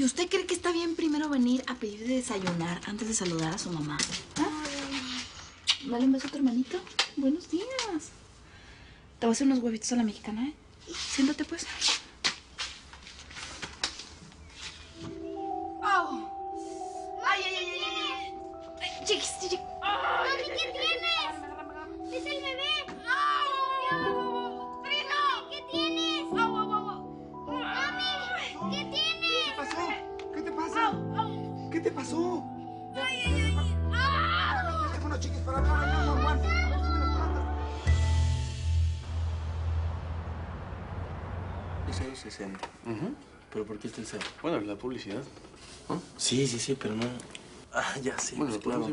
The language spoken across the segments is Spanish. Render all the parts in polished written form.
¿Y usted cree que está bien primero venir a pedir de desayunar antes de saludar a su mamá? ¿Ah? Dale un beso a tu hermanito. Buenos días. Te voy a hacer unos huevitos a la mexicana, ¿eh? Siéntate, pues. ¡Oh! ¡Ay, ay, ay, ay! ¡Ay, chiquis, chiquis! ¡Mami, qué tienes! ¡Es el bebé! ¡Au! ¡Trino! ¿Qué tienes? ¡Au, au, au! ¡Mami! ¿Qué tienes? ¿Qué pasó? ¿Qué te pasa? ¿Qué te pasó? ¡Ay, ay, ay! ¡Au! Dame el teléfono, chiquis, para hablar al 911. A ver si me los mandas. 060. ¿Pero por qué está el 0? Bueno, la publicidad. ¿No? Sí, pero no... Ah, ya sí. Bueno, claro.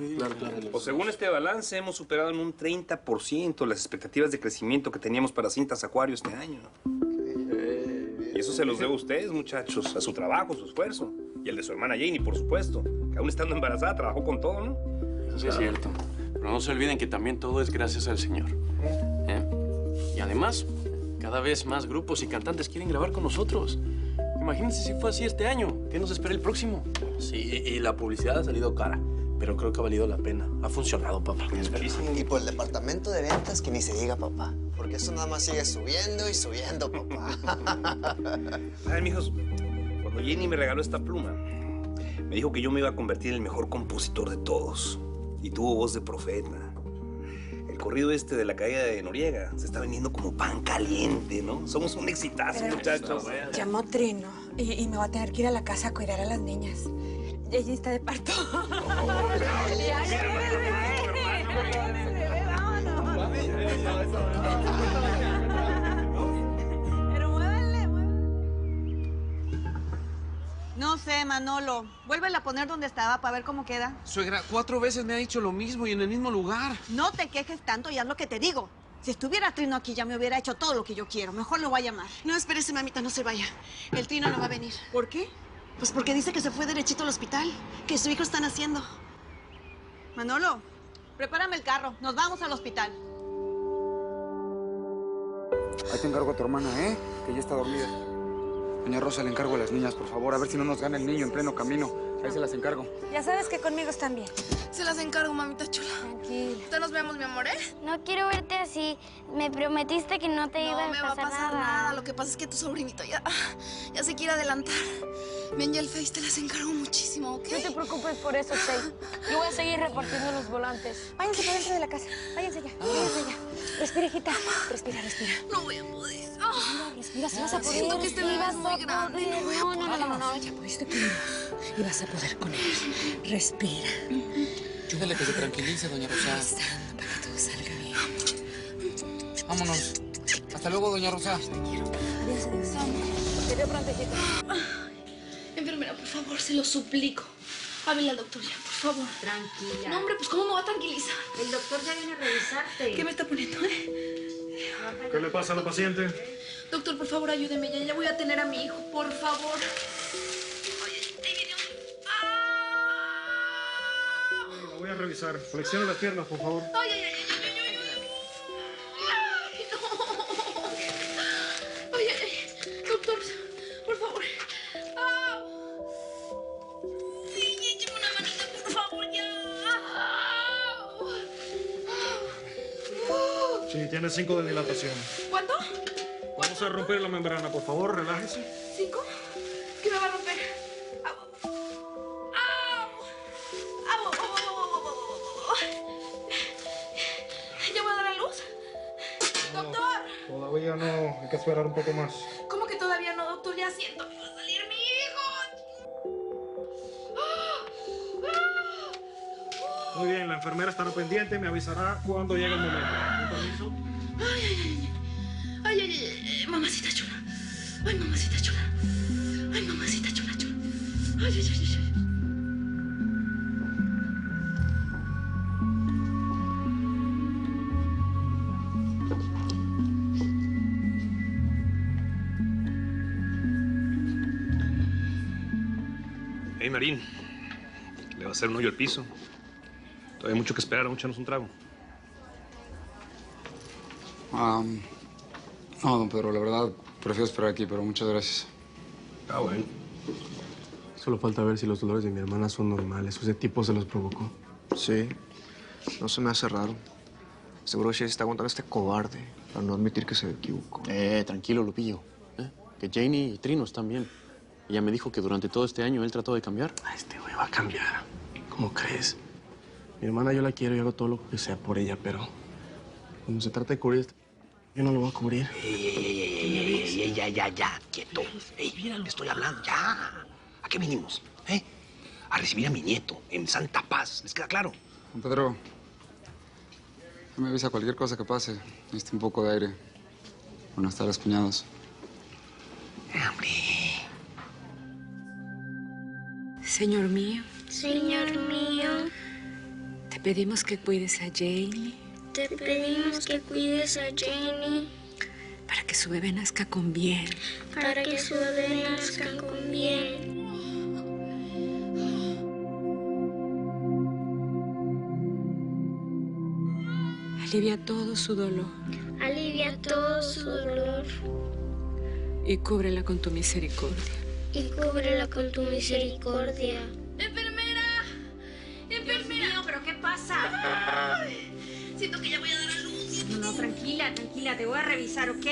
Pues según este balance, hemos superado en un 30% las expectativas de crecimiento que teníamos para Cintas Acuario este año. Y eso se los debo a ustedes, muchachos, a su trabajo, su esfuerzo. Y el de su hermana Janie, por supuesto, que aún estando embarazada trabajó con todo, ¿no? Eso sí es cierto. Pero no se olviden que también todo es gracias al Señor. Y además, cada vez más grupos y cantantes quieren grabar con nosotros. Imagínense si fue así este año. ¿Qué nos espera el próximo? Sí, y la publicidad ha salido cara, pero creo que ha valido la pena. Ha funcionado, papá. Muchísimo. Y por el departamento de ventas que ni se diga, papá. Porque eso nada más sigue subiendo y subiendo, papá. A ver, mijos, cuando Janie me regaló esta pluma, me dijo que yo me iba a convertir en el mejor compositor de todos. Y tuvo voz de profeta. El corrido este de la caída de Noriega se está vendiendo como pan caliente, ¿no? Somos un exitazo, muchachos. Llamó Trino y me va a tener que ir a la casa a cuidar a las niñas. Ella está de parto. Pero muévele. No sé, Manolo. Vuélvela a poner donde estaba para ver cómo queda. Suegra, 4 veces me ha dicho lo mismo y en el mismo lugar. No te quejes tanto y haz lo que te digo. Si estuviera Trino aquí ya me hubiera hecho todo lo que yo quiero. Mejor lo voy a llamar. No, espérese, mamita, no se vaya. El Trino no va a venir. ¿Por qué? Pues porque dice que se fue derechito al hospital, que su hijo está naciendo. Manolo, prepárame el carro. Nos vamos al hospital. Ahí te encargo a tu hermana, ¿eh? Que ya está dormida. Doña Rosa, le encargo a las niñas, por favor. A ver si no nos gana el niño en pleno camino. Ahí se las encargo. Ya sabes que conmigo están bien. Se las encargo, mamita chula. Tranquila. ¿Te nos vemos, mi amor, eh? No quiero verte así. Me prometiste que no te iba No me va a pasar nada. Lo que pasa es que tu sobrinito ya se quiere adelantar. Ven, ya el Face te las encargo muchísimo, ¿ok? No te preocupes por eso, Tay. Yo voy a seguir repartiendo los volantes. Váyanse para dentro de la casa. Váyanse ya. Váyanse ya. Respira, hijita. Respira. No voy a poder. Respira, si vas a poder. Siento que este bebé es muy grande. No voy a poder. No. Ya pudiste conmigo. Y vas a poder con él. Respira. Ayúdale que se tranquilice, doña Rosa. Rezando para que todo salga bien. Vámonos. Hasta luego, doña Rosa. Adiós. Te veo pronto, hijita. Enfermera, por favor, se lo suplico. Háblale al doctor ya, por favor. Tranquila. No, hombre, pues ¿cómo me va a tranquilizar? El doctor ya viene a revisarte. ¿Qué me está poniendo, eh? ¿Qué le pasa a la paciente? Doctor, por favor, ayúdeme. Ya voy a tener a mi hijo, por favor. La voy a revisar. Flexione las piernas, por favor. Ay, no. Doctor, por favor. Écheme una manita, por favor, ya. Sí, tiene 5 de dilatación. ¿Cuánto? Vamos a romper la membrana, por favor, relájese. ¿5? ¿Qué me va a romper? ¿Ya voy a dar a luz? No, ¡Doctor! Todavía no, hay que esperar un poco más. ¿Cómo que todavía no, doctor? Ya siento que va a salir mi hijo. Muy bien, la enfermera estará pendiente y me avisará cuando llegue el momento. ¿Con permiso? Ay, mamacita chula. Ay, mamacita chula. Ay, mamacita chula. Ay. Hey, Marín, le va a hacer un hoyo al piso. Todavía hay mucho que esperar, vamos a echarnos un trago. No, don Pedro, la verdad, prefiero esperar aquí, pero muchas gracias. Ah, bueno. Solo falta ver si los dolores de mi hermana son normales o ese tipo se los provocó. Sí, no se me hace raro. Seguro Chase está aguantando a este cobarde para no admitir que se equivocó. Tranquilo, Lupillo. Que Janie y Trino están bien. Ella me dijo que durante todo este año él trató de cambiar. Este güey va a cambiar. ¿Cómo crees? Mi hermana yo la quiero y hago todo lo que sea por ella, pero cuando se trata de cubrir esto, yo no lo voy a cubrir. Ya, quieto. Ey, te estoy hablando, ya. ¿A qué vinimos? A recibir a mi nieto en Santa Paz. ¿Les queda claro? Don Pedro, me avisa cualquier cosa que pase. Necesito un poco de aire. Buenas tardes, cuñados. Señor mío, Señor mío, te pedimos que cuides a Janie te pedimos que cuides a Janie para que su bebé nazca con bien. para que su bebé nazca con bien. Alivia todo su dolor Alivia todo su dolor y cúbrela con tu misericordia. y cúbrela con tu misericordia. ¡Enfermera! ¡Enfermera! Dios mío, ¿pero qué pasa? Siento que ya voy a dar a luz. No, tranquila, te voy a revisar, ¿ok?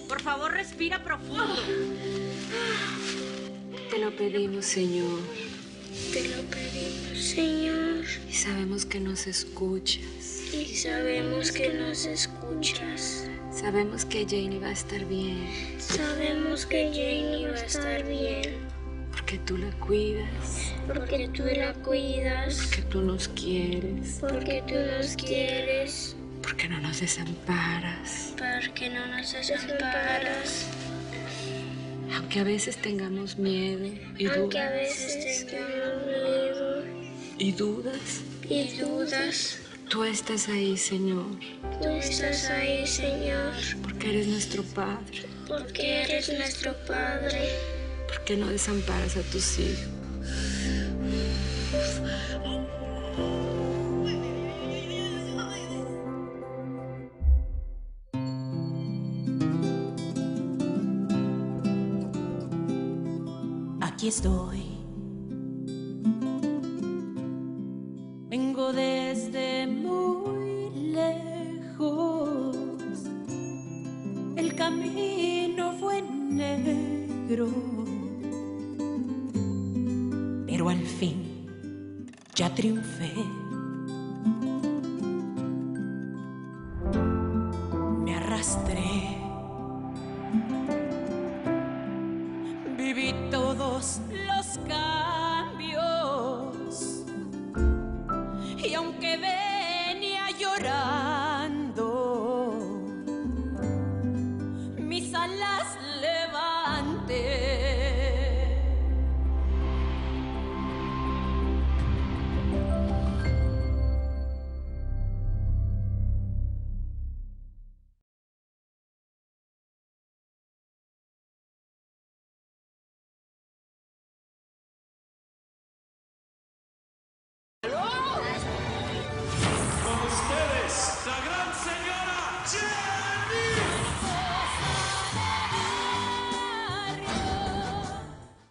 Por favor, respira profundo. Te lo pedimos, Señor, Te lo pedimos, Señor, y sabemos que nos escuchas. y sabemos que nos escuchas. Sabemos que Janie va a estar bien, Sabemos que Janie va a estar bien, porque tú la cuidas, porque tú la cuidas, porque tú nos quieres, porque tú nos quieres, porque no nos desamparas. porque no nos desamparas. Aunque a veces tengamos miedo y Aunque a dudas, veces tengamos miedo y dudas, y dudas, tú estás ahí, Señor, tú estás ahí, Señor, porque eres nuestro Padre, porque eres nuestro Padre. porque no desamparas a tus hijos. Aquí estoy. Vengo desde muy lejos. El camino fue negro, pero al fin ya triunfé. Me arrastré. Viví todos los caminos.